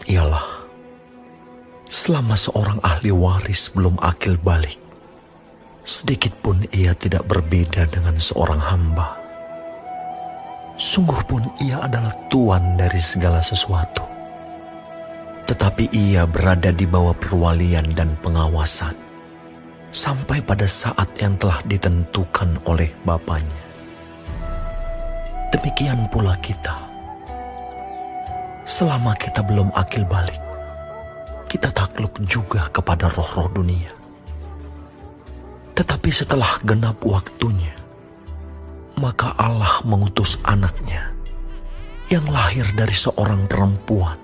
ialah, selama seorang ahli waris belum akil balik, sedikit pun ia tidak berbeda dengan seorang hamba. Sungguh pun ia adalah tuan dari segala sesuatu, tetapi ia berada di bawah perwalian dan pengawasan, sampai pada saat yang telah ditentukan oleh Bapanya. Demikian pula kita. Selama kita belum akil balik, kita takluk juga kepada roh-roh dunia. Tetapi setelah genap waktunya, maka Allah mengutus anaknya yang lahir dari seorang perempuan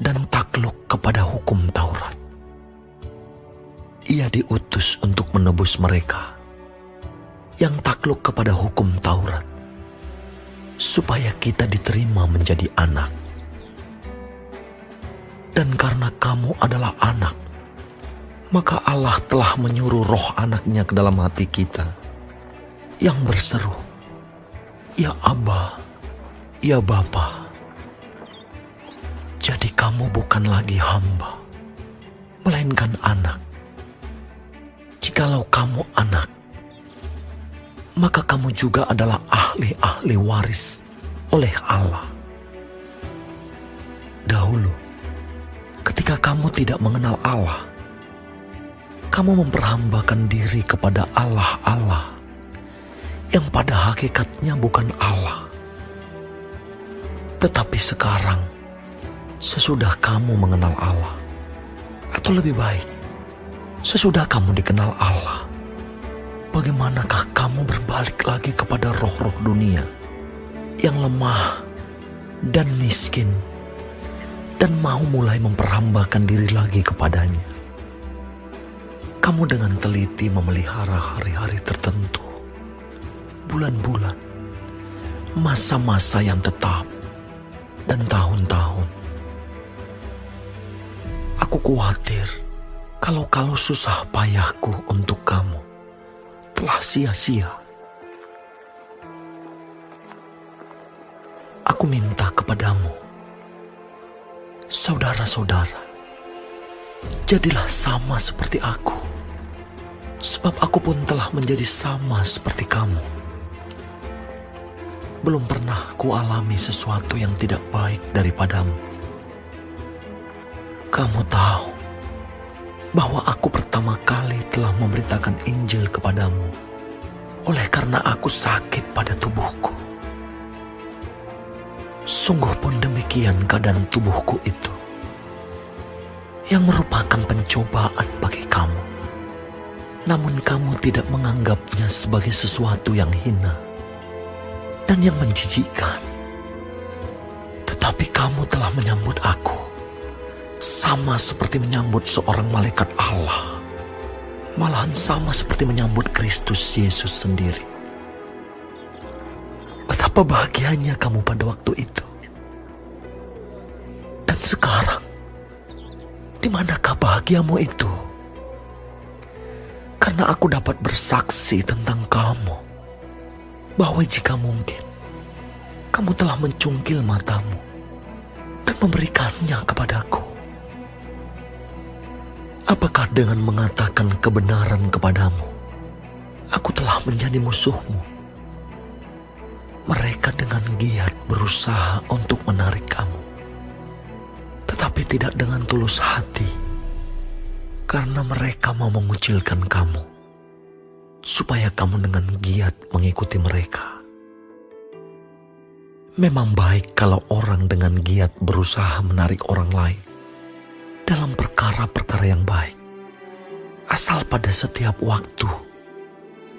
dan takluk kepada hukum Taurat. Ia diutus untuk menebus mereka yang takluk kepada hukum Taurat, supaya kita diterima menjadi anak. Dan karena kamu adalah anak, maka Allah telah menyuruh roh anaknya ke dalam hati kita, yang berseru, "Ya Abba, ya Bapa." Jadi kamu bukan lagi hamba, melainkan anak. Jikalau kamu anak, maka kamu juga adalah ahli-ahli waris oleh Allah. Dahulu, ketika kamu tidak mengenal Allah, kamu memperhambakan diri kepada Allah-Allah yang pada hakikatnya bukan Allah. Tetapi sekarang, sesudah kamu mengenal Allah, atau lebih baik, sesudah kamu dikenal Allah, bagaimanakah kamu berbalik lagi kepada roh-roh dunia yang lemah dan miskin, dan mau mulai memperhambakan diri lagi kepadanya? Kamu dengan teliti memelihara hari-hari tertentu, bulan-bulan, masa-masa yang tetap, dan tahun-tahun. Aku khawatir kalau susah payahku untuk kamu telah sia-sia. Aku minta kepadamu, saudara-saudara, jadilah sama seperti aku, sebab aku pun telah menjadi sama seperti kamu. Belum pernah kualami sesuatu yang tidak baik daripadamu. Kamu tahu bahwa aku pertama kali telah memberitakan Injil kepadamu oleh karena aku sakit pada tubuhku. Sungguh pun demikian keadaan tubuhku itu, yang merupakan pencobaan bagi kamu. Namun kamu tidak menganggapnya sebagai sesuatu yang hina dan yang menjijikkan. Tetapi kamu telah menyambut aku sama seperti menyambut seorang malaikat Allah, malahan sama seperti menyambut Kristus Yesus sendiri. Betapa bahagianya kamu pada waktu itu. Dan sekarang, di manakah bahagiamu itu? Karena aku dapat bersaksi tentang kamu, bahwa jika mungkin, kamu telah mencungkil matamu dan memberikannya kepadaku. Apakah dengan mengatakan kebenaran kepadamu, aku telah menjadi musuhmu? Mereka dengan giat berusaha untuk menarik kamu, tetapi tidak dengan tulus hati, karena mereka mau mengucilkan kamu, supaya kamu dengan giat mengikuti mereka. Memang baik kalau orang dengan giat berusaha menarik orang lain dalam perkara-perkara yang baik, asal pada setiap waktu,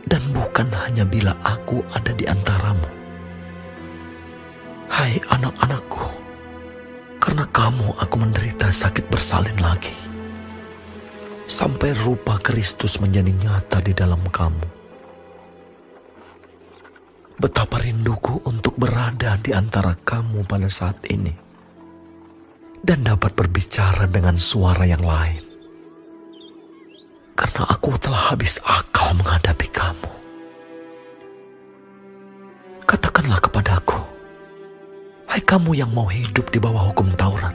dan bukan hanya bila aku ada di antaramu. Hai anak-anakku, karena kamu aku menderita sakit bersalin lagi, sampai rupa Kristus menjadi nyata di dalam kamu. Betapa rinduku untuk berada di antara kamu pada saat ini, dan dapat berbicara dengan suara yang lain, karena aku telah habis akal menghadapi kamu. Katakanlah kepadaku, hai kamu yang mau hidup di bawah hukum Taurat,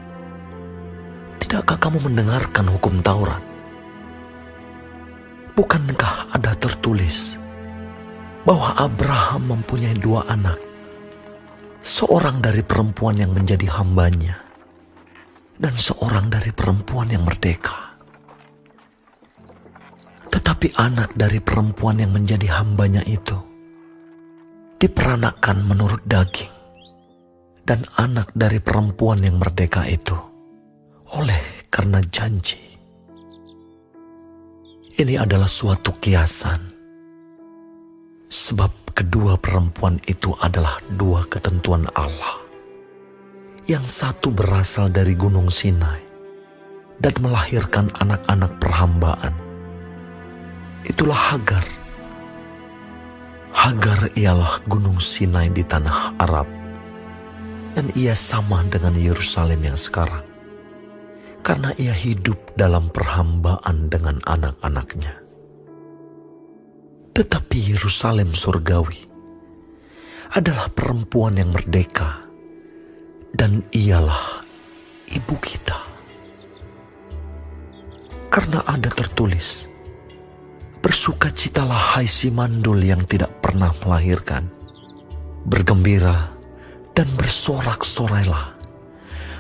Tidakkah kamu mendengarkan hukum Taurat? Bukankah ada tertulis bahwa Abraham mempunyai 2 anak, seorang dari perempuan yang menjadi hambanya, dan seorang dari perempuan yang merdeka. Tetapi anak dari perempuan yang menjadi hambanya itu diperanakan menurut daging, dan anak dari perempuan yang merdeka itu oleh karena janji. Ini adalah suatu kiasan, sebab kedua perempuan itu adalah 2 ketentuan Allah. Yang satu berasal dari Gunung Sinai dan melahirkan anak-anak perhambaan. Itulah Hagar. Hagar ialah Gunung Sinai di tanah Arab, dan ia sama dengan Yerusalem yang sekarang, karena ia hidup dalam perhambaan dengan anak-anaknya. Tetapi Yerusalem surgawi adalah perempuan yang merdeka, dan ialah ibu kita. Karena ada tertulis, bersukacitalah hai si mandul yang tidak pernah melahirkan. Bergembira dan bersorak-sorailah,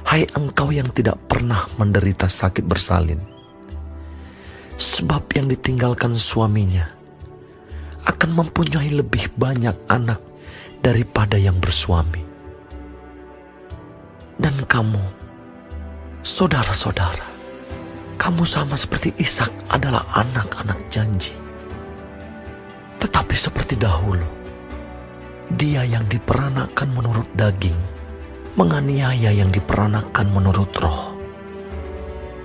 hai engkau yang tidak pernah menderita sakit bersalin. Sebab yang ditinggalkan suaminya akan mempunyai lebih banyak anak daripada yang bersuami. Dan kamu, saudara-saudara, kamu sama seperti Ishak adalah anak-anak janji. Tetapi seperti dahulu, dia yang diperanakan menurut daging menganiaya yang diperanakan menurut roh.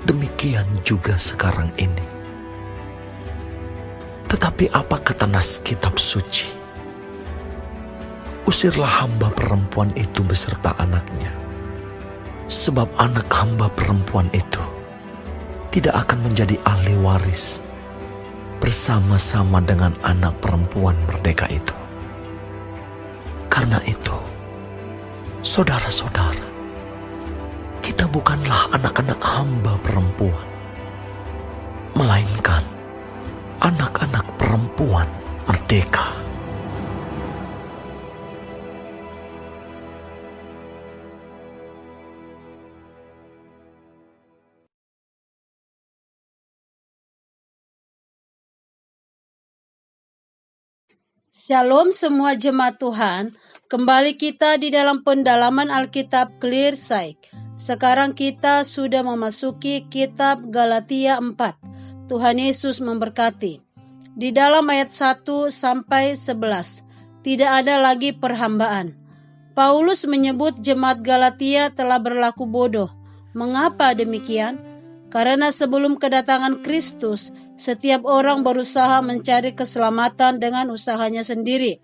Demikian juga sekarang ini. Tetapi apa kata nas kitab suci? Usirlah hamba perempuan itu beserta anaknya, sebab anak hamba perempuan itu tidak akan menjadi ahli waris bersama-sama dengan anak perempuan merdeka itu. Karena itu, saudara-saudara, kita bukanlah anak-anak hamba perempuan, melainkan anak-anak perempuan merdeka. Shalom semua jemaat Tuhan, kembali kita di dalam pendalaman Alkitab Clear Sight. Sekarang kita sudah memasuki kitab Galatia 4. Tuhan Yesus memberkati. Di dalam ayat 1 sampai 11, tidak ada lagi perhambaan. Paulus menyebut jemaat Galatia telah berlaku bodoh. Mengapa demikian? Karena sebelum kedatangan Kristus, setiap orang berusaha mencari keselamatan dengan usahanya sendiri.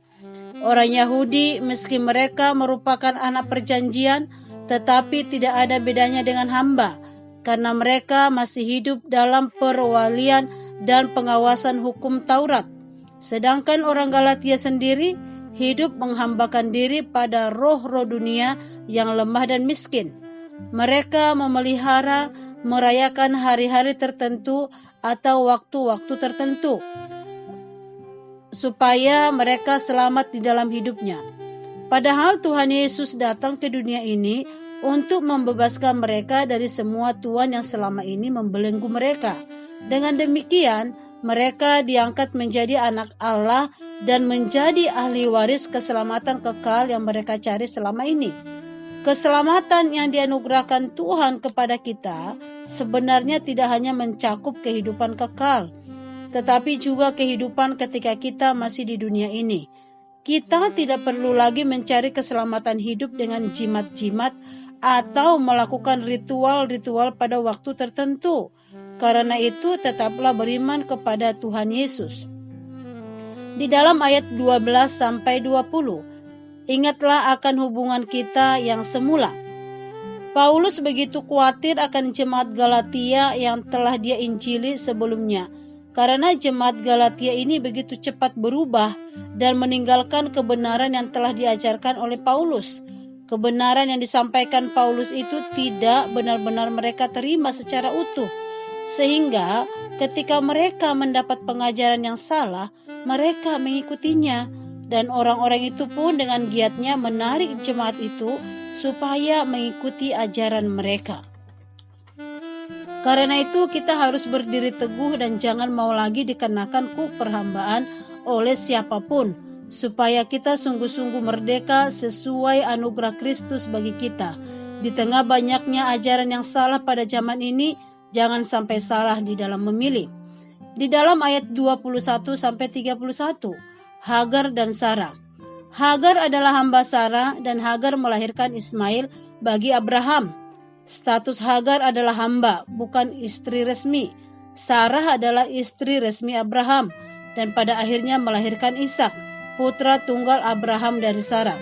Orang Yahudi, meski mereka merupakan anak perjanjian, tetapi tidak ada bedanya dengan hamba, karena mereka masih hidup dalam perwalian dan pengawasan hukum Taurat. Sedangkan orang Galatia sendiri hidup menghambakan diri pada roh-roh dunia yang lemah dan miskin. Mereka memelihara, merayakan hari-hari tertentu atau waktu-waktu tertentu supaya mereka selamat di dalam hidupnya. Padahal Tuhan Yesus datang ke dunia ini untuk membebaskan mereka dari semua tuan yang selama ini membelenggu mereka. Dengan demikian, mereka diangkat menjadi anak Allah dan menjadi ahli waris keselamatan kekal yang mereka cari selama ini. Keselamatan yang dianugerahkan Tuhan kepada kita sebenarnya tidak hanya mencakup kehidupan kekal, tetapi juga kehidupan ketika kita masih di dunia ini. Kita tidak perlu lagi mencari keselamatan hidup dengan jimat-jimat atau melakukan ritual-ritual pada waktu tertentu. Karena itu tetaplah beriman kepada Tuhan Yesus. Di dalam ayat 12-20, ingatlah akan hubungan kita yang semula. Paulus begitu khawatir akan jemaat Galatia yang telah dia injili sebelumnya, karena jemaat Galatia ini begitu cepat berubah dan meninggalkan kebenaran yang telah diajarkan oleh Paulus. Kebenaran yang disampaikan Paulus itu tidak benar-benar mereka terima secara utuh. Sehingga ketika mereka mendapat pengajaran yang salah, mereka mengikutinya. Dan orang-orang itu pun dengan giatnya menarik jemaat itu supaya mengikuti ajaran mereka. Karena itu kita harus berdiri teguh dan jangan mau lagi dikenakan kuk perhambaan oleh siapapun, supaya kita sungguh-sungguh merdeka sesuai anugerah Kristus bagi kita. Di tengah banyaknya ajaran yang salah pada zaman ini, jangan sampai salah di dalam memilih. Di dalam ayat 21-31, Hagar dan Sarah. Hagar adalah hamba Sarah dan Hagar melahirkan Ismail bagi Abraham. Status Hagar adalah hamba, bukan istri resmi. Sarah adalah istri resmi Abraham dan pada akhirnya melahirkan Ishak, putra tunggal Abraham dari Sarah.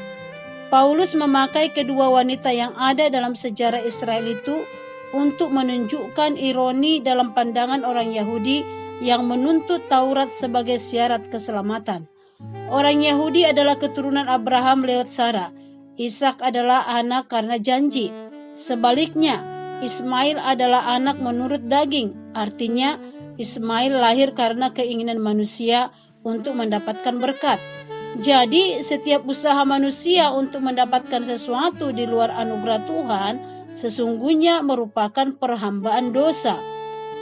Paulus memakai kedua wanita yang ada dalam sejarah Israel itu untuk menunjukkan ironi dalam pandangan orang Yahudi yang menuntut Taurat sebagai syarat keselamatan. Orang Yahudi adalah keturunan Abraham lewat Sarah. Ishak adalah anak karena janji. Sebaliknya, Ismail adalah anak menurut daging. Artinya, Ismail lahir karena keinginan manusia untuk mendapatkan berkat. Jadi, setiap usaha manusia untuk mendapatkan sesuatu di luar anugerah Tuhan sesungguhnya merupakan perhambaan dosa.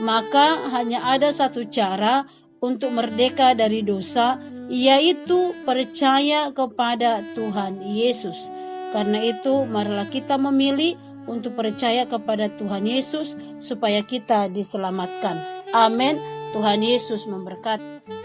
Maka hanya ada satu cara untuk merdeka dari dosa, yaitu percaya kepada Tuhan Yesus. Karena itu, marilah kita memilih untuk percaya kepada Tuhan Yesus supaya kita diselamatkan. Amin. Tuhan Yesus memberkati.